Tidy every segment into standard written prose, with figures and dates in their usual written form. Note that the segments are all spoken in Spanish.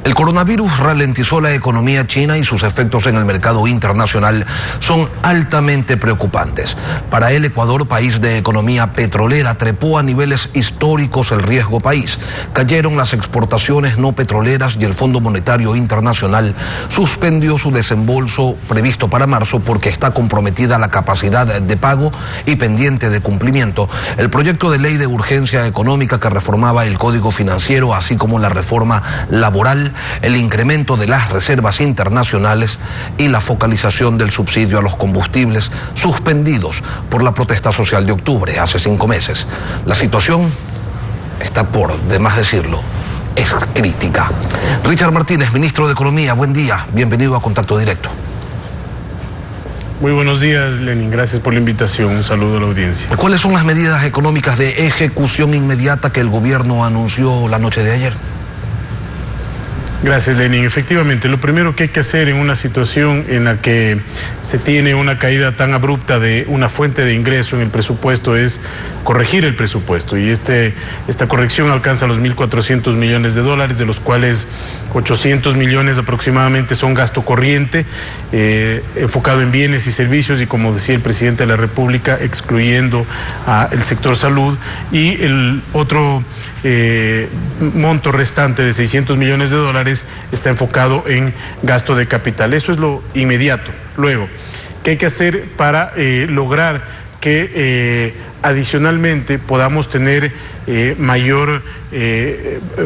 El coronavirus ralentizó la economía china y sus efectos en el mercado internacional son altamente preocupantes. Para el Ecuador, país de economía petrolera, trepó a niveles históricos el riesgo país. Cayeron las exportaciones no petroleras y el Fondo Monetario Internacional suspendió su desembolso previsto para marzo porque está comprometida la capacidad de pago y pendiente de cumplimiento. El proyecto de ley de urgencia económica que reformaba el Código Financiero, así como la reforma laboral, el incremento de las reservas internacionales y la focalización del subsidio a los combustibles suspendidos por la protesta social de octubre, hace 5 meses. La situación está, por demás decirlo, es crítica. Richard Martínez, ministro de Economía, buen día, bienvenido a Contacto Directo. Muy buenos días, Lenin, gracias por la invitación, un saludo a la audiencia. ¿Cuáles son las medidas económicas de ejecución inmediata que el gobierno anunció la noche de ayer? Gracias, Lenin. Efectivamente, lo primero que hay que hacer en una situación en la que se tiene una caída tan abrupta de una fuente de ingreso en el presupuesto es corregir el presupuesto, y esta corrección alcanza los 1.400 millones de dólares, de los cuales 800 millones aproximadamente son gasto corriente, enfocado en bienes y servicios, y como decía el presidente de la República, excluyendo el sector salud, y el otro monto restante de 600 millones de dólares está enfocado en gasto de capital. Eso es lo inmediato. Luego, ¿qué hay que hacer para lograr que adicionalmente podamos tener mayor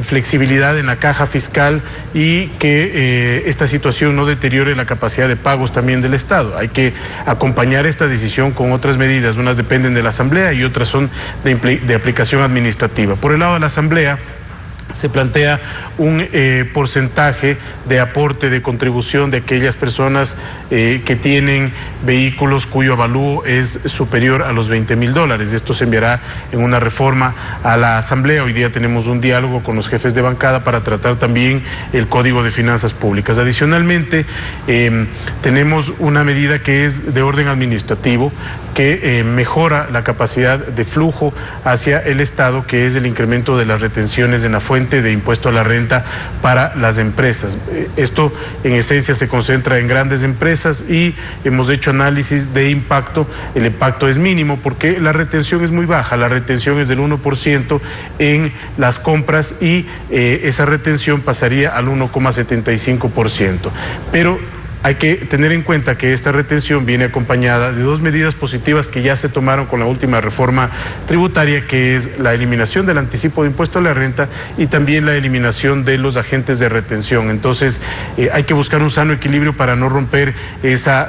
flexibilidad en la caja fiscal y que esta situación no deteriore la capacidad de pagos también del Estado? Hay que acompañar esta decisión con otras medidas. Unas dependen de la Asamblea y otras son de aplicación administrativa. Por el lado de la Asamblea, se plantea un porcentaje de aporte, de contribución de aquellas personas que tienen vehículos cuyo avalúo es superior a los 20.000 dólares. Esto se enviará en una reforma a la Asamblea. Hoy día tenemos un diálogo con los jefes de bancada para tratar también el Código de Finanzas Públicas. Adicionalmente, tenemos una medida que es de orden administrativo, que mejora la capacidad de flujo hacia el Estado, que es el incremento de las retenciones en la fuente de impuesto a la renta para las empresas. Esto en esencia se concentra en grandes empresas y hemos hecho análisis de impacto. El impacto es mínimo porque la retención es muy baja, la retención es del 1% en las compras y esa retención pasaría al 1,75%. Pero hay que tener en cuenta que esta retención viene acompañada de 2 medidas positivas que ya se tomaron con la última reforma tributaria, que es la eliminación del anticipo de impuesto a la renta y también la eliminación de los agentes de retención. Entonces, hay que buscar un sano equilibrio para no romper esa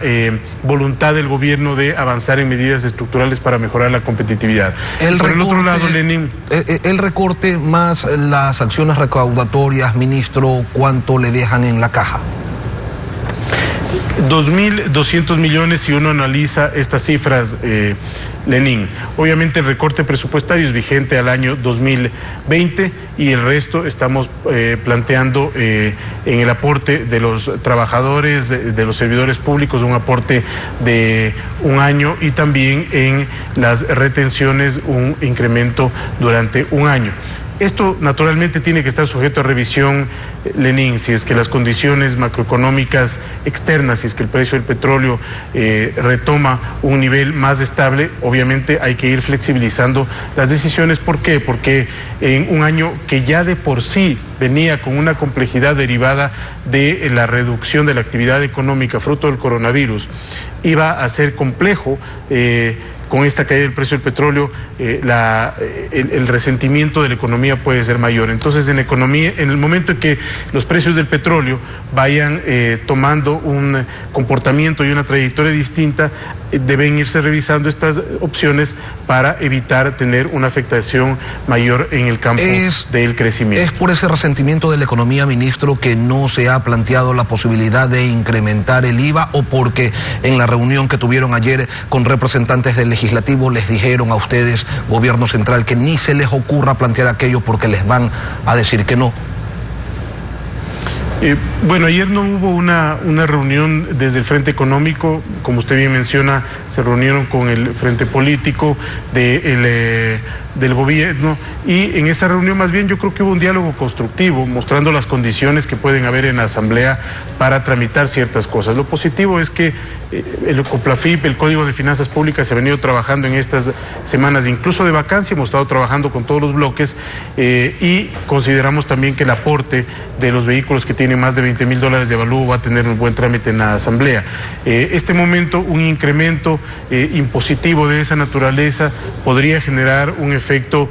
voluntad del gobierno de avanzar en medidas estructurales para mejorar la competitividad. Por el otro lado, Lenin, el recorte más las acciones recaudatorias, ministro, ¿cuánto le dejan en la caja? 2.200 millones si uno analiza estas cifras, Lenin. Obviamente el recorte presupuestario es vigente al año 2020 y el resto estamos planteando en el aporte de los trabajadores, de los servidores públicos, un aporte de 1 año, y también en las retenciones un incremento durante 1 año. Esto naturalmente tiene que estar sujeto a revisión, Lenin, si es que las condiciones macroeconómicas externas, si es que el precio del petróleo retoma un nivel más estable. Obviamente hay que ir flexibilizando las decisiones. ¿Por qué? Porque en un año que ya de por sí venía con una complejidad derivada de la reducción de la actividad económica fruto del coronavirus, iba a ser complejo con esta caída del precio del petróleo, el resentimiento de la economía puede ser mayor. Entonces, en economía, en el momento en que los precios del petróleo vayan tomando un comportamiento y una trayectoria distinta, deben irse revisando estas opciones para evitar tener una afectación mayor en el campo del crecimiento. ¿Es por ese resentimiento de la economía, ministro, que no se ha planteado la posibilidad de incrementar el IVA, o porque en la reunión que tuvieron ayer con representantes del legislativo les dijeron a ustedes, gobierno central, que ni se les ocurra plantear aquello porque les van a decir que no? Bueno, ayer no hubo una reunión desde el Frente Económico. Como usted bien menciona, se reunieron con el Frente Político del del gobierno, y en esa reunión más bien yo creo que hubo un diálogo constructivo, mostrando las condiciones que pueden haber en la Asamblea para tramitar ciertas cosas. Lo positivo es que el COPLAFIP, el Código de Finanzas Públicas, se ha venido trabajando en estas semanas, incluso de vacancia, hemos estado trabajando con todos los bloques, y consideramos también que el aporte de los vehículos que tienen más de $20.000 de avalúo va a tener un buen trámite en la Asamblea. Este momento, un incremento impositivo de esa naturaleza podría generar un efecto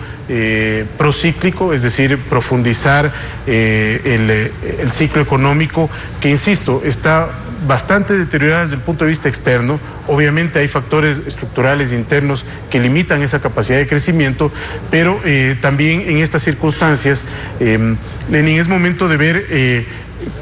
procíclico, es decir, profundizar el ciclo económico que, insisto, está bastante deteriorada desde el punto de vista externo. Obviamente hay factores estructurales internos que limitan esa capacidad de crecimiento, pero también en estas circunstancias, Lenin, es momento de ver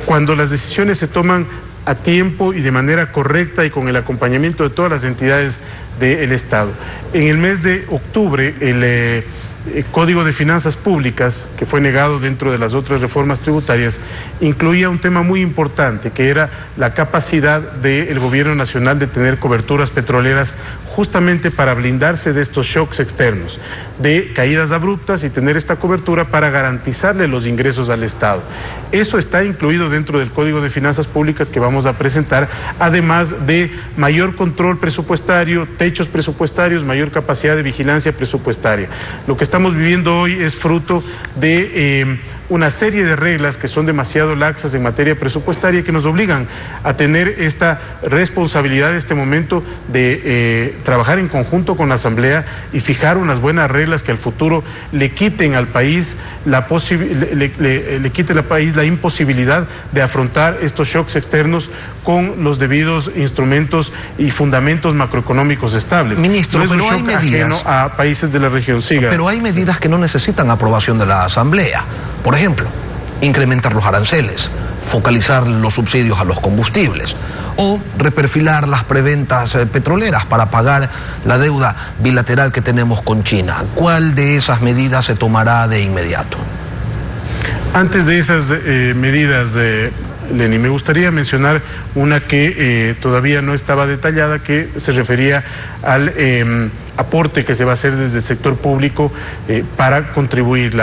cuando las decisiones se toman a tiempo y de manera correcta y con el acompañamiento de todas las entidades del Estado. En el mes de octubre, el Código de Finanzas Públicas, que fue negado dentro de las otras reformas tributarias, incluía un tema muy importante, que era la capacidad del Gobierno Nacional de tener coberturas petroleras, justamente para blindarse de estos shocks externos, de caídas abruptas, y tener esta cobertura para garantizarle los ingresos al Estado. Eso está incluido dentro del Código de Finanzas Públicas que vamos a presentar, además de mayor control presupuestario, techos presupuestarios, mayor capacidad de vigilancia presupuestaria. Lo que estamos viviendo hoy es fruto de una serie de reglas que son demasiado laxas en materia presupuestaria, que nos obligan a tener esta responsabilidad en este momento de trabajar en conjunto con la Asamblea y fijar unas buenas reglas que al futuro le quiten al país le quiten al país la imposibilidad de afrontar estos shocks externos con los debidos instrumentos y fundamentos macroeconómicos estables. Ministro, no es pero un hay shock medidas ajeno a países de la región. Siga. Pero hay medidas que no necesitan aprobación de la Asamblea. Por ejemplo, incrementar los aranceles, focalizar los subsidios a los combustibles o reperfilar las preventas petroleras para pagar la deuda bilateral que tenemos con China. ¿Cuál de esas medidas se tomará de inmediato? Antes de esas medidas, Lenin, me gustaría mencionar una que todavía no estaba detallada, que se refería al aporte que se va a hacer desde el sector público para contribuir.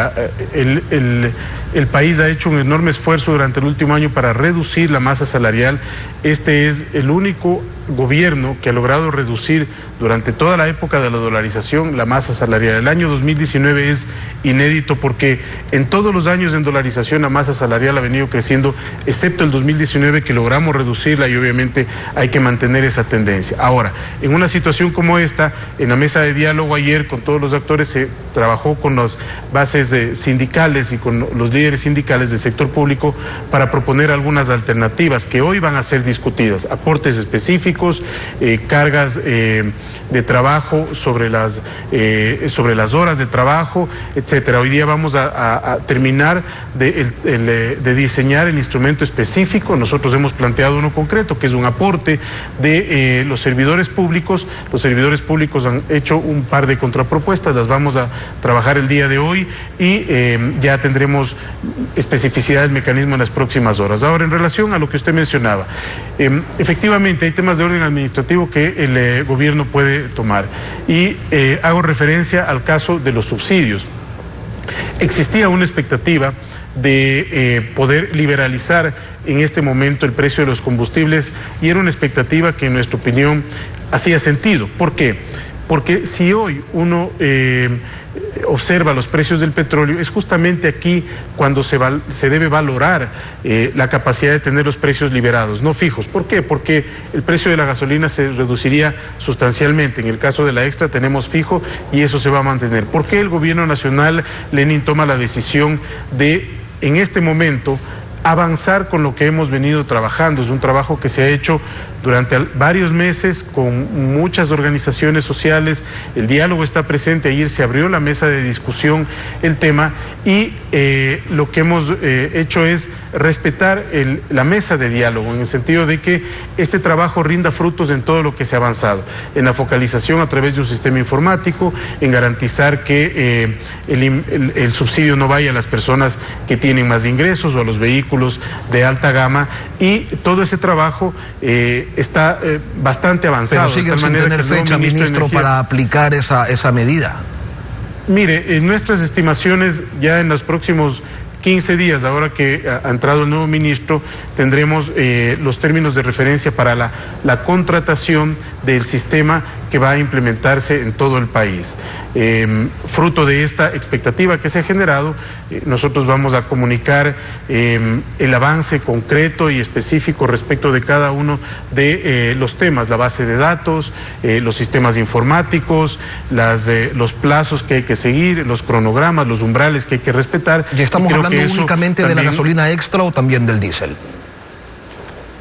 El país ha hecho un enorme esfuerzo durante el último año para reducir la masa salarial. Este es el único gobierno que ha logrado reducir durante toda la época de la dolarización la masa salarial. El año 2019 es inédito porque en todos los años en dolarización la masa salarial ha venido creciendo, excepto el 2019, que logramos reducirla, y obviamente hay que mantener esa tendencia. Ahora, en una situación como esta, en la mesa de diálogo ayer con todos los actores se trabajó con las bases sindicales y con los líderes sindicales del sector público para proponer algunas alternativas que hoy van a ser discutidas: aportes específicos, cargas de trabajo sobre las horas de trabajo, etcétera. Hoy día vamos a terminar de diseñar el instrumento específico. Nosotros hemos planteado uno concreto, que es un aporte de los servidores públicos. Los servidores públicos han hecho un par de contrapropuestas, las vamos a trabajar el día de hoy y ya tendremos especificidad del mecanismo en las próximas horas. Ahora, en relación a lo que usted mencionaba, efectivamente hay temas de orden administrativo que el gobierno puede tomar, y hago referencia al caso de los subsidios. Existía una expectativa de poder liberalizar en este momento el precio de los combustibles, y era una expectativa que en nuestra opinión hacía sentido. ¿Por qué? Porque si hoy uno observa los precios del petróleo, es justamente aquí cuando se debe valorar la capacidad de tener los precios liberados, no fijos. ¿Por qué? Porque el precio de la gasolina se reduciría sustancialmente. En el caso de la extra tenemos fijo y eso se va a mantener. ¿Por qué el gobierno nacional, Lenin, toma la decisión de, en este momento, avanzar con lo que hemos venido trabajando? Es un trabajo que se ha hecho durante varios meses con muchas organizaciones sociales. El diálogo está presente. Ayer se abrió la mesa de discusión el tema, y lo que hemos hecho es respetar la mesa de diálogo, en el sentido de que este trabajo rinda frutos en todo lo que se ha avanzado, en la focalización a través de un sistema informático, en garantizar que el subsidio no vaya a las personas que tienen más ingresos o a los vehículos de alta gama, y todo ese trabajo está bastante avanzado. Pero sigue sin tener fecha, ministro, para aplicar esa medida. Mire, en nuestras estimaciones, ya en los próximos 15 días, ahora que ha entrado el nuevo ministro, tendremos los términos de referencia para la contratación del sistema que va a implementarse en todo el país. Fruto de esta expectativa que se ha generado, nosotros vamos a comunicar el avance concreto y específico respecto de cada uno de los temas, la base de datos, los sistemas informáticos, los plazos que hay que seguir, los cronogramas, los umbrales que hay que respetar. ¿Y estamos hablando únicamente de la gasolina extra o también del diésel?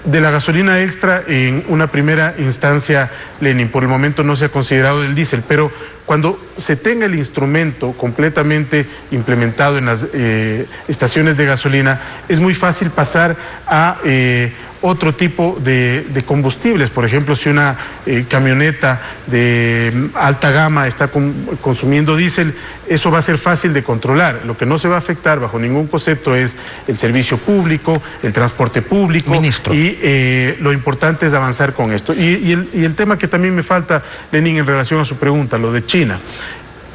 De la gasolina extra en una primera instancia, Lenin, por el momento no se ha considerado del diésel, pero cuando se tenga el instrumento completamente implementado en las estaciones de gasolina, es muy fácil pasar a otro tipo de combustibles. Por ejemplo, si una camioneta de alta gama está consumiendo diésel, eso va a ser fácil de controlar. Lo que no se va a afectar bajo ningún concepto es el servicio público, el transporte público. Ministro. Y lo importante es avanzar con esto. Y el tema que también me falta, Lenin, en relación a su pregunta, lo de China.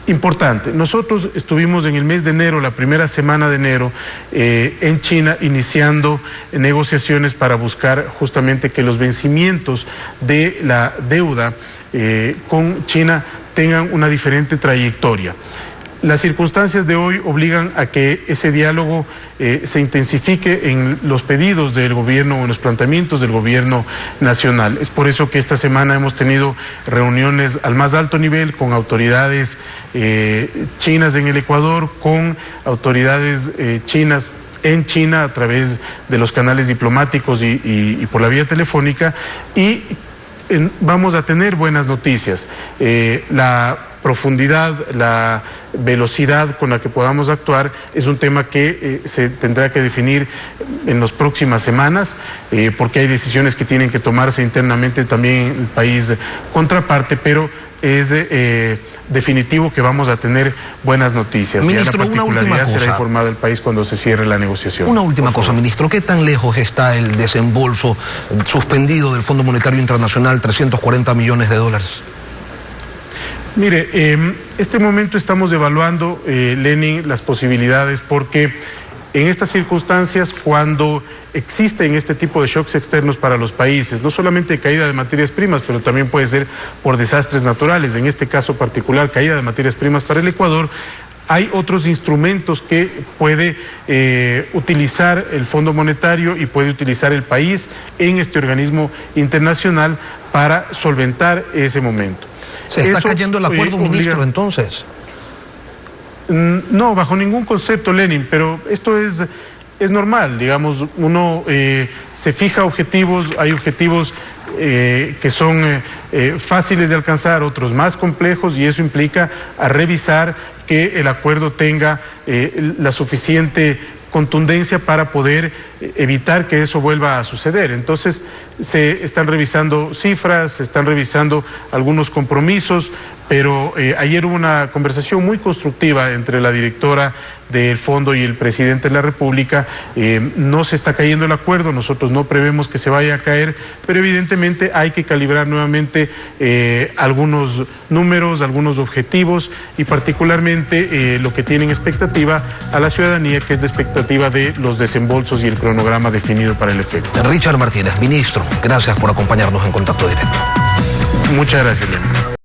Importante, nosotros estuvimos en el mes de enero, la primera semana de enero, en China, iniciando negociaciones para buscar justamente que los vencimientos de la deuda con China tengan una diferente trayectoria. Las circunstancias de hoy obligan a que ese diálogo se intensifique en los pedidos del gobierno o en los planteamientos del gobierno nacional. Es por eso que esta semana hemos tenido reuniones al más alto nivel con autoridades chinas en el Ecuador, con autoridades chinas en China a través de los canales diplomáticos y por la vía telefónica, y vamos a tener buenas noticias. La profundidad, la velocidad con la que podamos actuar es un tema que se tendrá que definir en las próximas semanas, porque hay decisiones que tienen que tomarse internamente también en el país contraparte, pero es definitivo que vamos a tener buenas noticias. Ministro, y a la particularidad una última cosa. será informado el país cuando se cierre la negociación. Una última cosa, ministro. ¿Qué tan lejos está el desembolso suspendido del Fondo Monetario Internacional, 340 millones de dólares? Mire, este momento estamos evaluando, Lenin, las posibilidades, porque en estas circunstancias, cuando existen este tipo de shocks externos para los países, no solamente caída de materias primas, pero también puede ser por desastres naturales, en este caso particular, caída de materias primas para el Ecuador, hay otros instrumentos que puede utilizar el Fondo Monetario y puede utilizar el país en este organismo internacional para solventar ese momento. ¿Se está cayendo el acuerdo, ministro, entonces? No, bajo ningún concepto, Lenin, pero esto es normal, digamos, uno se fija objetivos, hay objetivos que son fáciles de alcanzar, otros más complejos, y eso implica a revisar que el acuerdo tenga la suficiente contundencia para poder evitar que eso vuelva a suceder. Entonces, se están revisando cifras, se están revisando algunos compromisos, pero ayer hubo una conversación muy constructiva entre la directora del fondo y el presidente de la República. No se está cayendo el acuerdo, nosotros no prevemos que se vaya a caer, pero evidentemente hay que calibrar nuevamente algunos números, algunos objetivos, y particularmente lo que tienen expectativa a la ciudadanía, que es de expectativa de los desembolsos y el cronograma definido para el efecto. Richard Martínez, ministro, gracias por acompañarnos en Contacto Directo. Muchas gracias, Lenin.